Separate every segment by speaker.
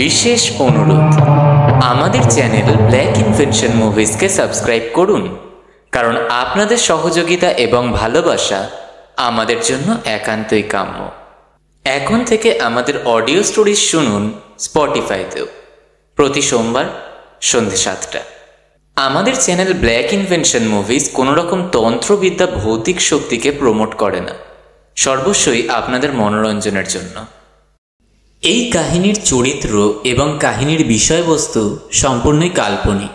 Speaker 1: বিশেষ অনুরোধ, আমাদের চ্যানেল ব্ল্যাক ইনভেনশন মুভিজকে সাবস্ক্রাইব করুন, কারণ আপনাদের সহযোগিতা এবং ভালোবাসা আমাদের জন্য একান্তই কাম্য। এখন থেকে আমাদের অডিও স্টোরিজ শুনুন স্পটিফাইতেও প্রতি সোমবার সন্ধ্যে 7টা। আমাদের চ্যানেল ব্ল্যাক ইনভেনশন মুভিজ কোনো রকম তন্ত্রবিদ্যা ভৌতিক শক্তিকে প্রমোট করে না, সর্বস্বই আপনাদের মনোরঞ্জনের জন্য। এই কাহিনীর চরিত্র এবং কাহিনীর বিষয়বস্তু সম্পূর্ণই কাল্পনিক।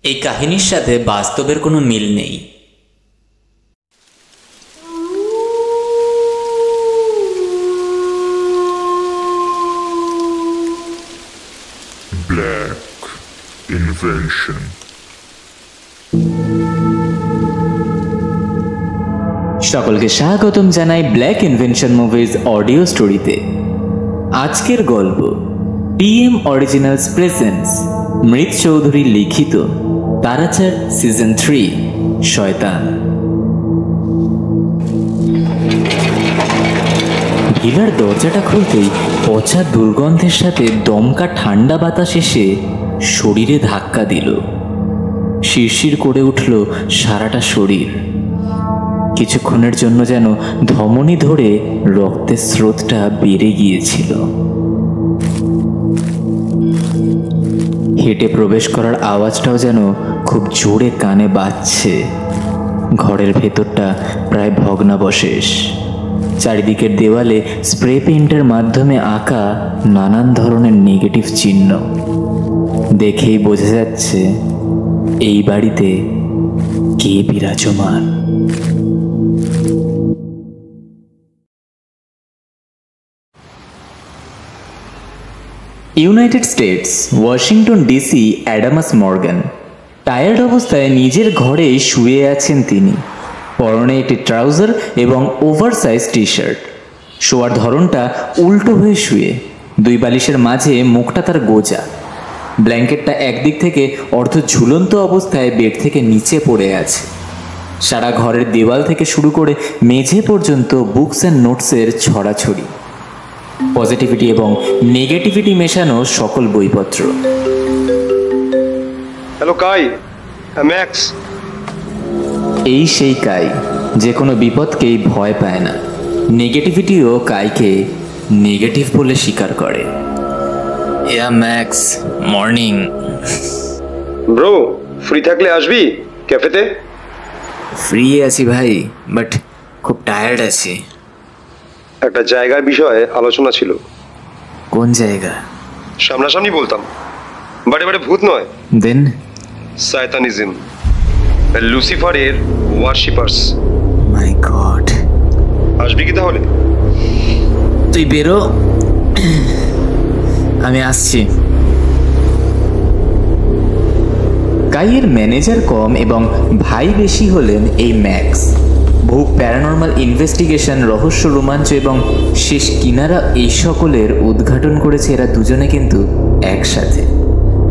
Speaker 1: এই কাহিনীর সাথে বাস্তবের কোনো মিল নেই।
Speaker 2: Black Invention.
Speaker 1: সকলকে স্বাগতম জানাই ব্ল্যাক ইনভেনশন মুভিজ অডিও স্টোরিতে। আজকের গল্প টিএম অরিজিনালস প্রেজেন্টস মৃত চৌধুরী লিখিত তারাচার সিজন 3 শয়তান। ভিলার দরজাটা খুলতেই পচা দুর্গন্ধের সাথে দমকা ঠান্ডা বাতাস এসে শরীরে ধাক্কা দিল। শিরশির করে উঠল সারাটা শরীর। কিছুক্ষণের জন্য যেন ধমনী ধরে রক্তের স্রোতটা বেড়ে গিয়েছিল। হেঁটে প্রবেশ করার আওয়াজটাও যেন খুব জোরে কানে বাজছে। ঘরের ভেতরটা প্রায় ভগ্নাবশেষ। চারিদিকের দেওয়ালে স্প্রে পেইন্টের মাধ্যমে আঁকা নানান ধরনের নেগেটিভ চিহ্ন। দেখেই বোঝা যাচ্ছে এই বাড়িতে কে বিরাজমান। United states, Washington DC, Adamas Morgan. Tired অবস্থায় নিজের ঘরে শুয়ে আছেন তিনি। পরনে একটি ট্রাউজার এবং ওভারসাইজ টি শার্ট। শোয়ার ধরনটা উল্টো হয়ে শুয়ে, দুই বালিশের মাঝে মুখটা তার গোজা। ব্ল্যাঙ্কেটটা একদিক থেকে অর্ধ ঝুলন্ত অবস্থায় বেড থেকে নিচে পড়ে আছে। সারা ঘরের দেওয়াল থেকে শুরু করে মেঝে পর্যন্ত বুকস অ্যান্ড নোটসের ছড়াছড়ি। পজিটিভিটি এবং নেগেটিভিটি মেশানো সকল বইপত্র।
Speaker 3: হ্যালো কাই, ম্যাক্স।
Speaker 1: এই সেই কাই যে কোনো বিপদকেই ভয় পায় না। নেগেটিভিটিও কাইকে নেগেটিভ বলে স্বীকার করে। ইয়া ম্যাক্স, মর্নিং।
Speaker 3: ব্রো, ফ্রি থাকলে আসবি ক্যাফেতে?
Speaker 1: ফ্রি আছি ভাই, বাট খুব টায়ার্ড আছি।
Speaker 3: একটা জায়গার বিষয়ে আলোচনা ছিল।
Speaker 1: কোন জায়গা?
Speaker 3: সামনাসামনি বলতাম, বাট এবারে ভূত নয়।
Speaker 1: দেন?
Speaker 3: শয়তানিজম, লুসিফারের ওয়ারশিপার্স।
Speaker 1: মাই গড।
Speaker 3: আসবি কি তাহলে?
Speaker 1: তুই বেরো, আমি আসছি। কাইয়ের ম্যানেজার কম এবং ভাই বেশি হলেন এই ম্যাক্স। বহু প্যারানর্মাল ইনভেস্টিগেশন, রহস্য, রোমাঞ্চ এবং শেষ কিনারা এই সকলের উদ্ঘাটন করেছে এরা দুজনে কিন্তু একসাথে।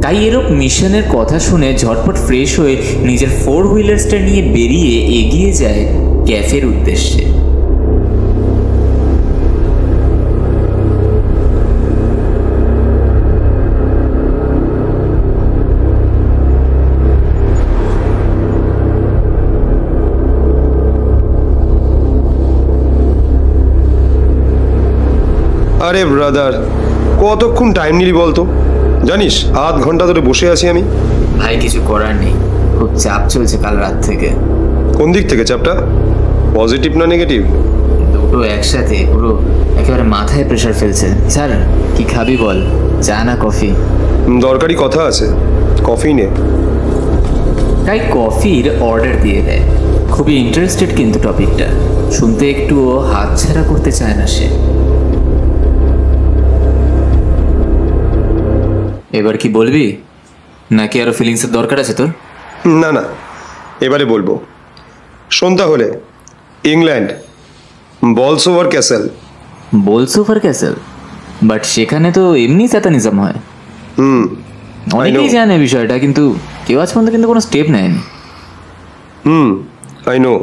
Speaker 1: তাই এরূপ মিশনের কথা শুনে ঝটপট ফ্রেশ হয়ে নিজের 4 হুইলার্সটা নিয়ে বেরিয়ে এগিয়ে যায় ক্যাফের উদ্দেশ্যে।
Speaker 3: আরে ব্রাদার, কতক্ষণ টাইম নিলি বলতো? জানিস 8 ঘন্টা ধরে বসে আছি আমি।
Speaker 1: ভাই কিছু করার নেই, খুব চাপ চলছে কাল রাত থেকে।
Speaker 3: কোন দিক থেকে চাপটা? পজিটিভ না নেগেটিভ?
Speaker 1: দুটো একসাথে, পুরো একেবারে মাথায় প্রেশার ফেলছে। স্যার কি খাবি বল, চা না কফি?
Speaker 3: দরকারি কথা আছে, কফি নে।
Speaker 1: তাই কফির অর্ডার দিয়ে দেয়। খুবই ইন্টারেস্টেড কিন্তু টপিকটা শুনতে, একটুও হাতছাড়া করতে চায় না সে। এবার কি বলবি নাকি আরো ফিলিংসের দরকার আছে তোর?
Speaker 3: না না, এবারে বলবো। শোন তাহলে, ইংল্যান্ড, বলসোভার ক্যাসেল।
Speaker 1: বলসোভার ক্যাসেল? বাট সেখানে তো এমনি স্যাতানিজম হয়। অনেকেই জানে বিষয়টা, কিন্তু কেউ আজ পর্যন্ত কিন্তু কোনো স্টেপ নেয়নি।
Speaker 3: আই নো,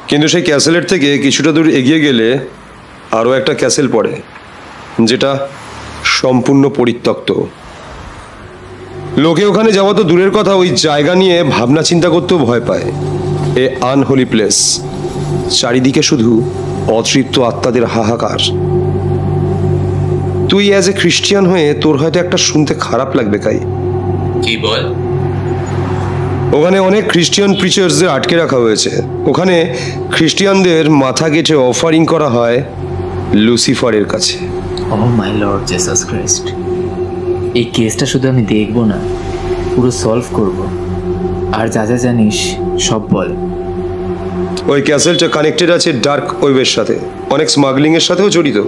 Speaker 3: কিন্তু সেই ক্যাসেলের থেকে কিছুটা দূর এগিয়ে গেলে আরও একটা ক্যাসেল পড়ে, যেটা সম্পূর্ণ পরিত্যক্ত। লোকে ওখানে যাওয়া তো দূরের কথা, ওই জায়গা নিয়ে ভাবনা চিন্তা করতেও ভয় পায়। এ আনহোলি প্লেস, চারিদিকে শুধু অতৃপ্ত আত্মাদের হাহাকার। তুই অ্যাজ এ খ্রিস্টিয়ান হয়ে তোর হয়তো একটা শুনতে খারাপ লাগবে কাই।
Speaker 1: কি বল?
Speaker 3: ওখানে অনেক খ্রিস্টিয়ান প্রিচার্সদের আটকে রাখা হয়েছে। ওখানে খ্রিস্টিয়ানদের মাথা কেটে অফারিং করা হয় লুসিফারের কাছে।
Speaker 1: ও মাই লর্ড জেসাস ক্রাইস্ট, এই কেসটা শুধু আমি দেখবো না, পুরো সলভ করব। আর যা যা জানিস সব বল।
Speaker 3: ওই ক্যাসেলটা কানেক্টেড আছে ডার্ক ওয়েবের সাথে, অনেক স্মাগলিং এর সাথেও জড়িত,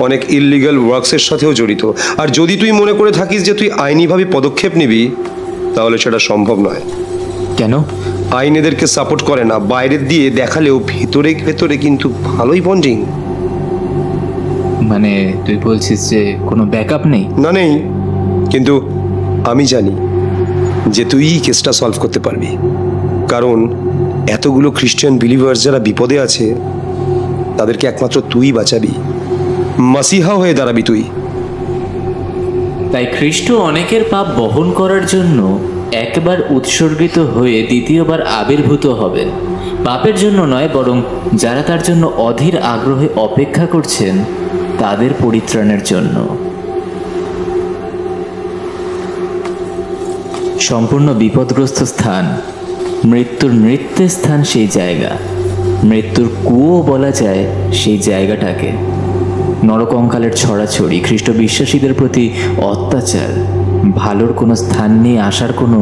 Speaker 3: অনেক ইললিগাল ওয়ার্কসের সাথেও জড়িত। আর যদি তুই মনে করে থাকিস যে তুই আইনিভাবে পদক্ষেপ নিবি, তাহলে সেটা সম্ভব নয়।
Speaker 1: কেন?
Speaker 3: আইন এদেরকে সাপোর্ট করে না। বাইরের দিয়ে দেখালেও ভেতরে ভেতরে কিন্তু ভালোই বন্ডিং।
Speaker 1: মানে তুই বলছিস যে কোনো ব্যাকআপ নেই?
Speaker 3: না, নেই, কিন্তু আমি জানি যে তুই কেসটা সলভ করতে পারবি, কারণ এতগুলো খ্রিস্টান বিলিভার্স যারা বিপদে আছে তাদেরকে একমাত্র তুই বাঁচাবি, মাসিহা হয়ে দাঁড়াবি তুই।
Speaker 1: তাই খ্রিস্ট অনেকের পাপ বহন করার জন্য একবার উৎসর্গিত হয়ে দ্বিতীয়বার আবির্ভূত হবেন। পাপের জন্য নয়, বরং যারা তার জন্য অধীর আগ্রহে অপেক্ষা করছেন তাদের পরিত্রাণের জন্য। সম্পূর্ণ বিপদগ্রস্ত স্থান, মৃত্যুর নৃত্যের স্থান সেই জায়গা, মৃত্যুর কুয়ো বলা যায় সেই জায়গাটাকে। নরকঙ্কালের ছড়াছড়ি, খ্রিস্ট বিশ্বাসীদের প্রতি অত্যাচার, ভালোর কোনো স্থান নিয়ে আসার কোনো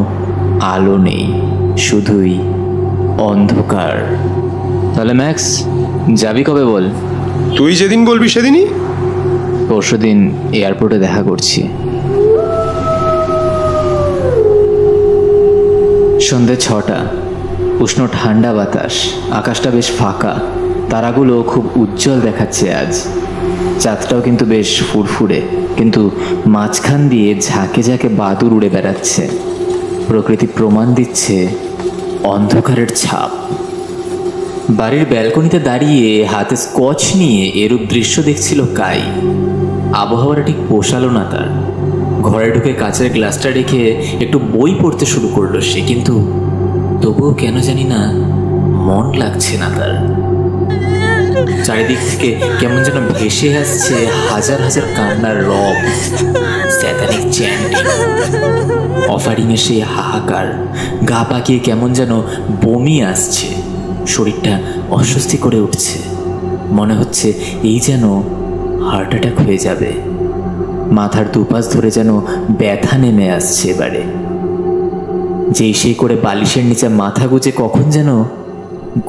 Speaker 1: আলো নেই, শুধুই অন্ধকার। তাহলে ম্যাক্স, যাবি কবে বল?
Speaker 3: তুই যেদিন বলবি সেদিনই।
Speaker 1: পরশুদিন এয়ারপোর্টে দেখা করছি। সন্ধ্যে 6টা, উষ্ণ ঠান্ডা বাতাস, আকাশটা বেশ ফাঁকা, তারাগুলো খুব উজ্জ্বল দেখাচ্ছে আজ। চাঁদটাও কিন্তু বেশ ফুরফুরে, কিন্তু মাঝখান দিয়ে ঝাঁকে ঝাঁকে বাদুড় উড়ে বেড়াচ্ছে। প্রকৃতি প্রমাণ দিচ্ছে অন্ধকারের ছাপ। বাড়ির ব্যালকনিতে দাঁড়িয়ে হাতে স্কচ নিয়ে এরূপ দৃশ্য দেখছিল কাই। আবহাওয়াটা ঠিক পোষালো না তার। ঘরে ঢুকে কাচের গ্লাসটা রেখে একটু বই পড়তে শুরু করলো সে, কিন্তু তবুও কেন জানি না মন লাগছে না তার। চারিদিক থেকে কেমন যেন ভেসে আসছে হাজার হাজার কান্নার রব, স্যাতানিক চ্যান্টিং, অফারিংয়ে সেই হাহাকার। গা পাকিয়ে কেমন যেন বমি আসছে, শরীরটা অস্বস্তি করে উঠছে, মনে হচ্ছে এই যেন হার্ট অ্যাটাক হয়ে যাবে। মাথার দুপাশ ধরে যেন ব্যথা নেমে আসছে এবারে। যেই সেই করে বালিশের নিচে মাথা গুজে কখন যেন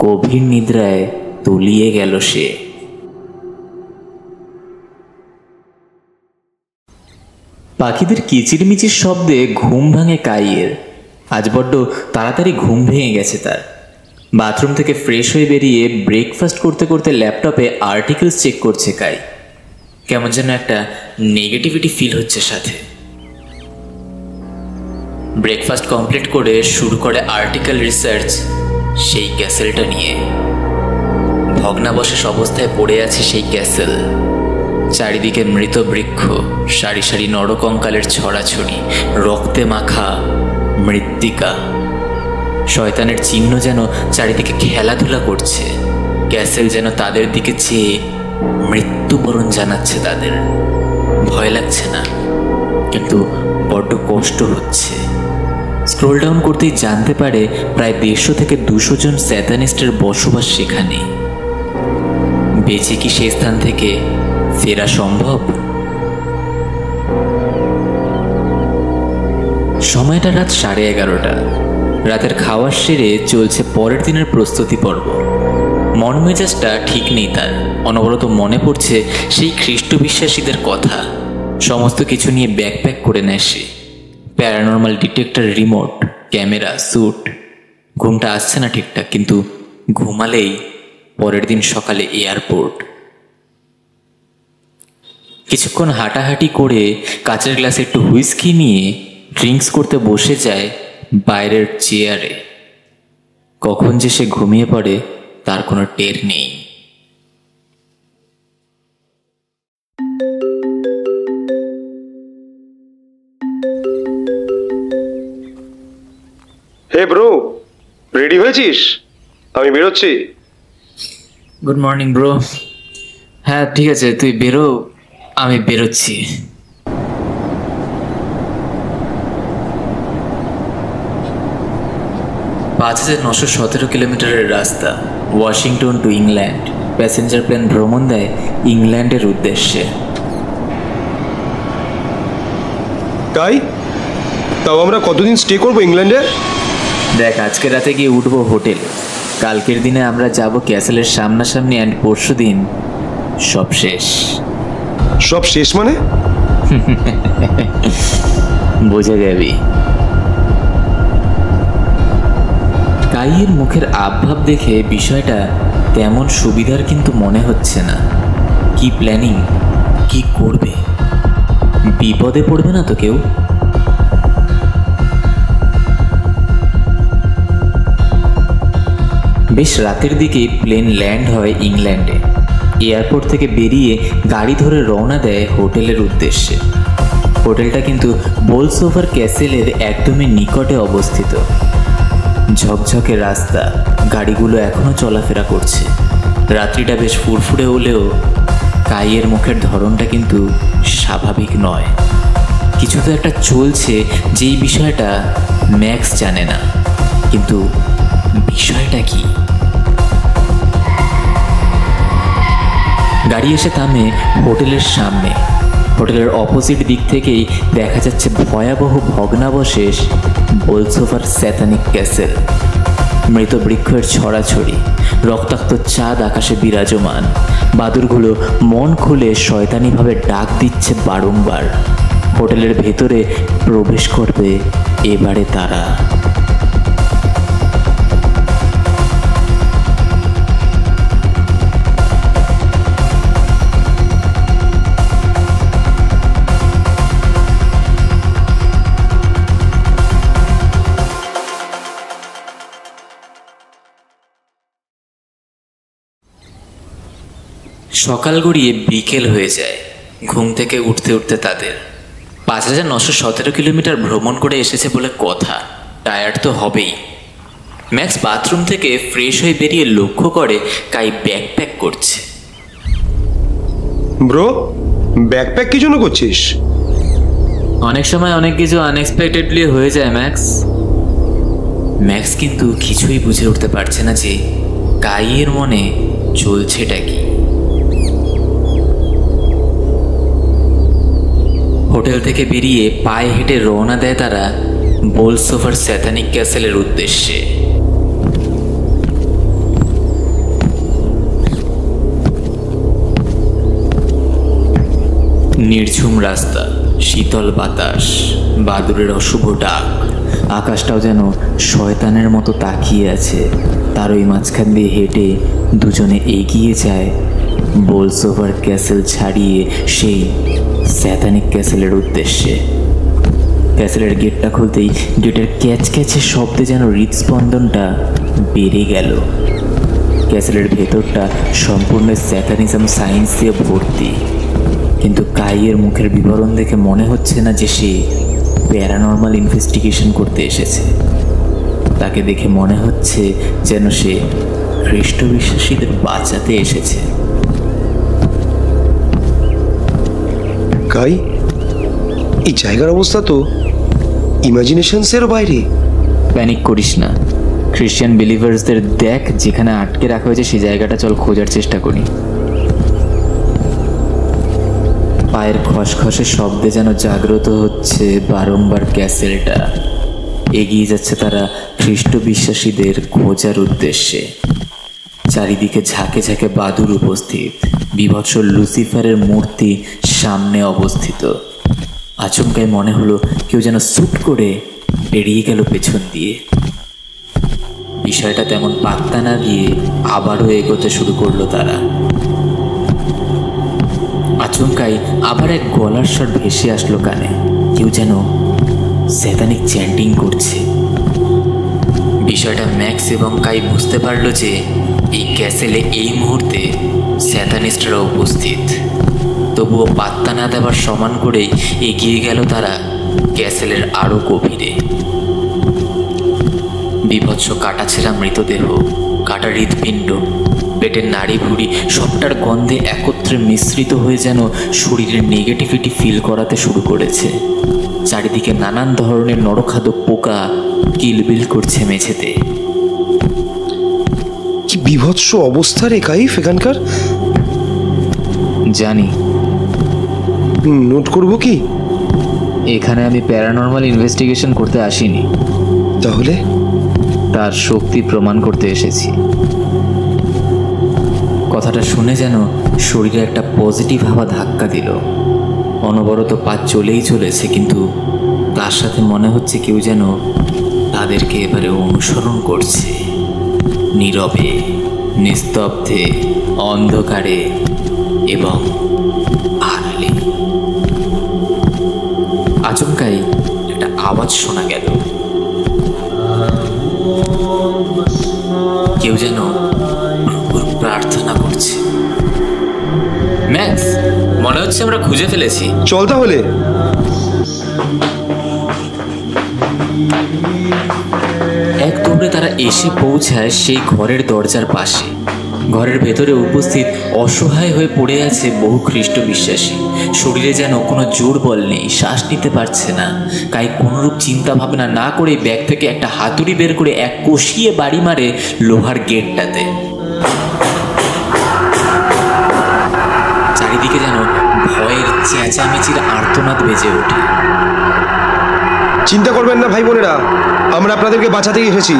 Speaker 1: গভীর নিদ্রায় তলিয়ে গেল সে। পাখিদের কিচিরমিচির শব্দে ঘুম ভাঙে কাইয়ের। আজ বড্ড তাড়াতাড়ি ঘুম ভেঙে গেছে তার। বাথরুম থেকে ফ্রেশ হয়ে বেরিয়ে ব্রেকফাস্ট করতে করতে ল্যাপটপে আর্টিকেলস চেক করছে কাই। কেমন যেন একটা নেগেটিভিটি ফিল হচ্ছে সাথে। ব্রেকফাস্ট কমপ্লিট করে শুরু করে আর্টিকেল রিসার্চ সেই ক্যাসেলটা নিয়ে। ভগ্নাবশেষ অবস্থায় পড়ে আছে সেই ক্যাসেল। চারিদিকে মৃত বৃক্ষ, সারি সারি নরকঙ্কালের ছড়াছড়ি, রক্তে মাখা মৃত্তিকা। শয়তানের চিহ্ন যেন চারিদিকে খেলাধুলা করছে। ক্যাসেল যেন তাদের দিকে চেয়ে মৃত্যুবরণ জানাচ্ছে তাদের। ভয় লাগছে না, কিন্তু বড্ড কষ্ট হচ্ছে। স্ক্রোল ডাউন করতেই জানতে পারে প্রায় 150 থেকে 200 জন স্যাতানিস্টের বসবাস সেখানে। বেঁচে কি সেই স্থান থেকে ফেরা সম্ভব? সময়টা রাত 11:30। রাতের খাওয়ার সেরে চলছে পরের দিনের প্রস্তুতি পর্ব। মন মেজাজটা ঠিক নেই তার। অনবরত মনে পড়ছে সেই খ্রিস্ট বিশ্বাসীদের কথা। সমস্ত কিছু নিয়ে ব্যাকপ্যাক করে নেয় সে। Paranormal detector, remote, camera, suit. ঘুমটা আসছে না ঠিকঠাক, কিন্তু ঘুমালেই পরের দিন সকালে এয়ারপোর্ট। কিছুক্ষণ হাঁটাহাঁটি করে কাচের গ্লাসে একটু হুইস্কি নিয়ে ড্রিঙ্কস করতে বসে যায় বাইরের চেয়ারে। কখন যে সে ঘুমিয়ে পড়ে তার কোনো টের নেই।
Speaker 3: রেডি হয়েছিস? আমি বেরোচ্ছি।
Speaker 1: Good morning bro. হ্যাঁ ঠিক আছে, তুই বেরো, আমি বেরোচ্ছি। পাঁচ 5,917 কিলোমিটারের রাস্তা, Washington to England. Passenger plane ভ্রমণ দেয় ইংল্যান্ডের উদ্দেশ্যে।
Speaker 3: তাই? তাও আমরা কতদিন স্টে করবো ইংল্যান্ডে?
Speaker 1: দেখ, আজকে রাতে গিয়ে উঠবো হোটেল, কালকের দিনে আমরা যাব ক্যাসেলের সামনাসামনি, অ্যান্ড পরশু দিন সব শেষ।
Speaker 3: সব শেষ মানে?
Speaker 1: বোঝা যাবি। কাইয়ের মুখের আবভাব দেখে বিষয়টা তেমন সুবিধার কিন্তু মনে হচ্ছে না। কি প্ল্যানিং, কি করবে? বিপদে পড়বে না তো কেউ? বেশ রাতের দিকে প্লেন ল্যান্ড হয় ইংল্যান্ডে। এয়ারপোর্ট থেকে বেরিয়ে গাড়ি ধরে রওনা দেয় হোটেলের উদ্দেশ্যে। হোটেলটা কিন্তু বোলসোভার ক্যাসেলের একদমই নিকটে অবস্থিত। ঝকঝকে রাস্তা, গাড়িগুলো এখনো চলাফেরা করছে। রাত্রিটা বেশ ফুরফুরে হলেও কাইয়ের মুখের ধরনটা কিন্তু স্বাভাবিক নয়। কিছু তো একটা চলছে, যেই বিষয়টা ম্যাক্স জানে না। কিন্তু বিষয়টা কি? গাড়ি এসে থামে হোটেলের সামনে। হোটেলের অপোজিট দিক থেকেই দেখা যাচ্ছে ভয়াবহ ভগ্নাবশেষ বোলসোভার স্যাতানিক ক্যাসেল। মৃত বৃক্ষের ছড়াছড়ি, রক্তাক্ত চাঁদ আকাশে বিরাজমান। বাদুরগুলো মন খুলে শয়তানিভাবে ডাক দিচ্ছে বারংবার। হোটেলের ভেতরে প্রবেশ করবে এবারে তারা। সকাল গড়িয়ে বিকেল হয়ে যায়। ঘুম থেকে উঠতে উঠতে তাদের 5,917 কিলোমিটার ভ্রমণ করে এসেছে বলে কথা, টায়ার্ড তো হবেই। ম্যাক্স বাথরুম থেকে ফ্রেশ হয়ে বেরিয়ে লক্ষ্য করে কাই ব্যাকপ্যাক করছে।
Speaker 3: ব্রো, ব্যাকপ্যাক কি জন্য করছিস?
Speaker 1: অনেক সময় অনেক কিছু আনএক্সপেক্টেডলি হয়ে যায় ম্যাক্স। ম্যাক্স কিন্তু কিছুই বুঝে উঠতে পারছে না যে কাইয়ের মনে চলছেটা কি। হোটেল থেকে বেরিয়ে পায়ে হেঁটে রওনা দেয় তারা বোলসোভার স্যাতানিক ক্যাসেলের উদ্দেশ্যে। নির্ঝুম রাস্তা, শীতল বাতাস, বাদুরের অশুভ ডাক, আকাশটাও যেন শয়তানের মতো তাকিয়ে আছে। তার ওই মাঝখান দিয়ে হেঁটে দুজনে এগিয়ে যায় বোলসোভার ক্যাসেল ছাড়িয়ে সেই স্যাতানিক ক্যাসেলের উদ্দেশ্যে। ক্যাসেলের গেটটা খুলতেই গেটের ক্যাচ ক্যাচের শব্দে যেন হৃদস্পন্দনটা বেড়ে গেল। ক্যাসেলের ভেতরটা সম্পূর্ণ স্যাতানিজম সায়েন্স দিয়ে ভর্তি, কিন্তু কাইয়ের মুখের বিবরণ দেখে মনে হচ্ছে না যে সে প্যারানর্মাল ইনভেস্টিগেশন করতে এসেছে। তাকে দেখে মনে হচ্ছে যেন সে খ্রিস্ট বিশ্বাসীদের বাঁচাতে এসেছে।
Speaker 3: কাই, এই জায়গার অবস্থা তো ইমাজিনেশনসের বাইরে।
Speaker 1: প্যানিক করিস না, খ্রিস্টান বিলিভার্সদের দেখ যেখানে আটকে রাখা হয়েছে সেই জায়গাটা চল খোঁজার চেষ্টা করি। পায়ের খসখসে শব্দে যেন জাগ্রত হচ্ছে বারংবার ক্যাসেলটা। এগিয়ে যাচ্ছে তারা খ্রিস্ট বিশ্বাসীদের খোঁজার উদ্দেশ্যে। চারিদিকে ঝাঁকে ঝাঁকে বাদুর উপস্থিত, বিভৎস লুসিফারের মূর্তি সামনে অবস্থিত। আচমকায় মনে হলো কেউ যেন সুট করে বেরিয়ে গেল পেছন দিয়ে। বিষয়টা তেমন পাত্তা না দিয়ে আবারও এগোতে শুরু করলো তারা। আচমকাই আবার এক গলার স্বর ভেসে আসলো কানে। কেউ যেন স্যাতানিক চ্যান্টিং করছে। বিষয়টা ম্যাক্স এবং কাই বুঝতে পারলো যে এই ক্যাসেলে এই মুহূর্তে স্যাতানিস্টরা উপস্থিত। তবুও পাত্তা না দেওয়ার সমান করেই এগিয়ে গেল তারা ক্যাসেলের আরও গভীরে। বিভৎস কাটাছেঁড়া মৃতদেহ, কাটা হৃৎপিণ্ড, পেটের নাড়ি ভুড়ি সবটার গন্ধে একত্রে মিশ্রিত হয়ে যেন শরীরের নেগেটিভিটি ফিল করাতে শুরু করেছে। চারিদিকে নানান ধরনের নরখাদক পোকা কিলবিল করছে মেঝেতে।
Speaker 3: কি বিভৎস অবস্থা রে কাইফ এখানকার।
Speaker 1: জানি।
Speaker 3: নোট করব কি?
Speaker 1: এখানে আমি প্যারানর্মাল ইনভেস্টিগেশন করতে আসিনি।
Speaker 3: তাহলে?
Speaker 1: তার শক্তি প্রমাণ করতে এসেছি। কথাটা শুনে যেন শরীরে একটা পজিটিভ হাওয়া ধাক্কা দিল। অনবরত পা চলেই চলেছে, কিন্তু তার সাথে মনে হচ্ছে কেউ যেন তাদেরকে এবারে অনুসরণ করছে, নীরবে, নিস্তব্ধে, অন্ধকারে এবং আড়ালে। আচমকাই একটা আওয়াজ শোনা গেল। কেউ যেন প্রার্থনা করছে। ম্যাক্স, মনে হচ্ছে আমরা খুঁজে ফেলেছি।
Speaker 3: চল তাহলে।
Speaker 1: এক দৌড়ে তারা এসে পৌঁছায় সেই ঘরের দরজার পাশে। ঘরের ভেতরে উপস্থিত অসহায় হয়ে পড়ে আছে বহু খ্রিস্ট বিশ্বাসী। শরীরে যেন কোনো জোর বল নেই, শ্বাস নিতে পারছে না। কাই কোনোরূপ চিন্তা ভাবনা না করে ব্যাগ থেকে একটা হাতুড়ি বের করে এক কষিয়ে বাড়ি মারে লোহার গেটটাতে। চারিদিকে যেন ভয়ের চেঁচামেচির আর্তনাদ বেজে ওঠে।
Speaker 3: চিন্তা করবেন না ভাই বোনেরা, আমরা আপনাদেরকে বাঁচাতেই এসেছি।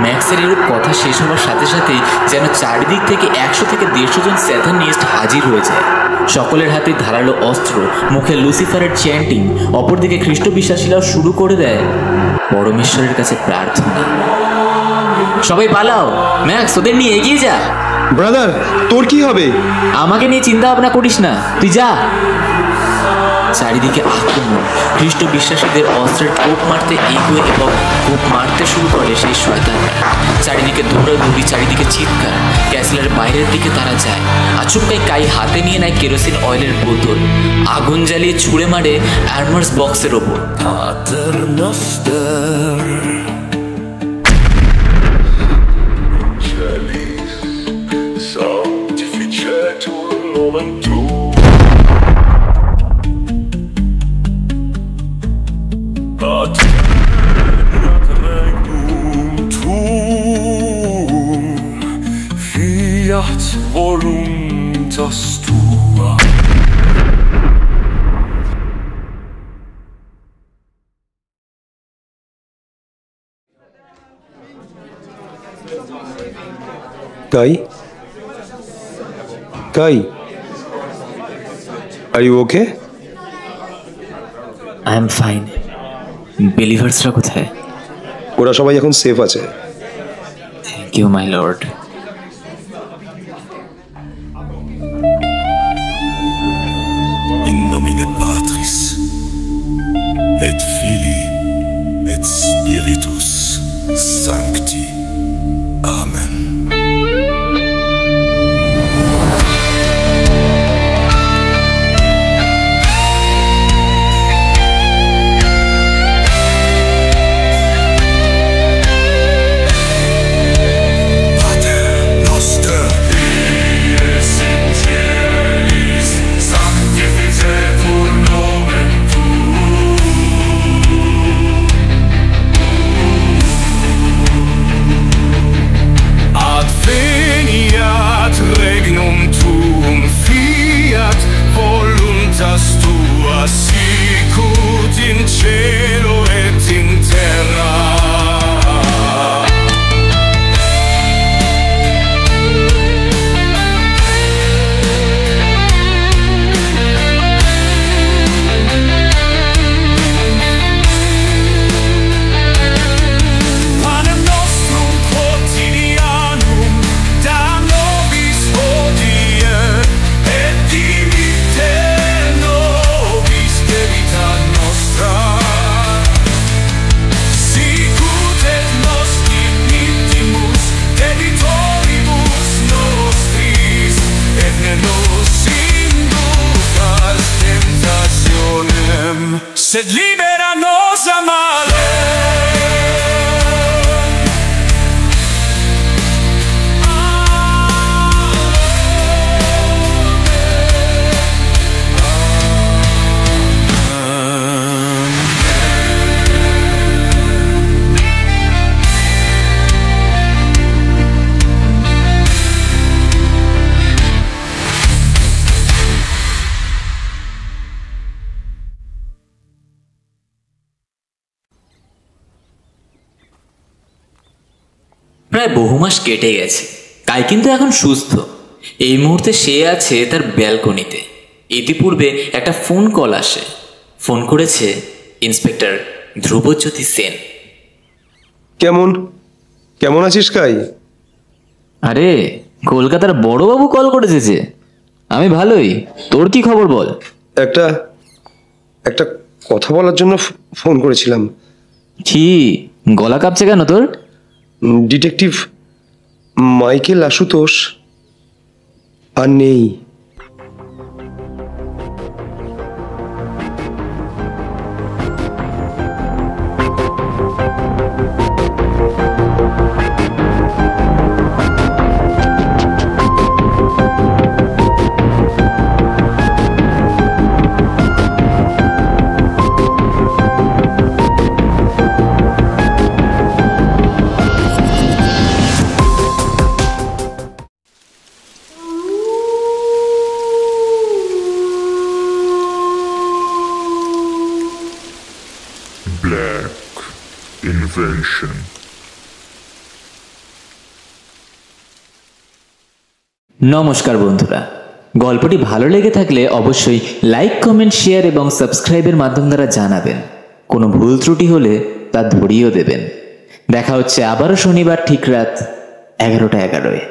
Speaker 1: ম্যাক্সের এরূপ কথা শেষ হওয়ার সাথে সাথেই যেন চারিদিক থেকে 100 থেকে 150 জন স্যাথানিস্ট হাজির হয়ে যায়। সকলের হাতে ধারালো অস্ত্র, মুখে লুসিফারের চ্যান্টিং। অপরদিকে খ্রিস্ট বিশ্বাসীরাও শুরু করে দেয় পরমেশ্বরের কাছে প্রার্থনা। সবাই পালাও, ম্যাক্স ওদের নিয়ে এগিয়ে যা।
Speaker 3: ব্রাদার, তোর কি হবে?
Speaker 1: আমাকে নিয়ে চিন্তা ভাবনা করিস না, তুই যা। চারিদিকে আক্রমণ। খ্রিস্ট বিশ্বাসীদের অস্ত্রের কোপ মারতে এগোয় এবং কোপ মারতে শুরু করে সেই শয়তানরা। চারিদিকে দৌড়াদৌড়ি, চারিদিকে চিৎকার। ক্যাসেলের বাইরের দিকে তারা যায়। আচমকাই কাই হাতে নিয়ে নেয় কেরোসিন অয়েলের বোতল, আগুন জ্বালিয়ে ছুঁড়ে মারে আর্মার্স বক্সের ওপর।
Speaker 2: Fiat voluntas tua.
Speaker 3: Kai? Kai? Are you okay?
Speaker 1: I am fine. বিলিভার্সরা কোথায়?
Speaker 3: ওরা সবাই এখন সেফ আছে।
Speaker 1: Thank you my lord.
Speaker 2: In nomine Patris et Filii et Spiritus Sancti. Amen.
Speaker 4: Sed libera nos amare.
Speaker 1: প্রায় বহু মাস কেটে গেছে। কাই কিন্তু এখন সুস্থ। এই মুহূর্তে সে আছে তার ব্যালকনিতে। ইতিপূর্বে একটা ফোন কল আসে। ফোন করেছে ইন্সপেক্টর ধ্রুবজ্যোতি সেন।
Speaker 3: কেমন আছিস কাই?
Speaker 1: আরে কলকাতার বড়বাবু কল করেছে যে। আমি ভালোই, তোর কি খবর বল?
Speaker 3: একটা কথা বলার জন্য ফোন করেছিলাম।
Speaker 1: কি গলা কাঁপছে কেন তোর?
Speaker 3: ডিটেকটিভ মাইকেল আশুতোষ আর নেই।
Speaker 2: Black Invention.
Speaker 1: নমস্কার বন্ধুরা, গল্পটি ভালো লেগে থাকলে অবশ্যই লাইক, কমেন্ট, শেয়ার এবং সাবস্ক্রাইবের মাধ্যম দ্বারা জানাবেন। কোনো ভুল ত্রুটি হলে তা ধরিয়েও দেবেন। দেখা হচ্ছে আবারও শনিবার ঠিক রাত 11টা 11-এ।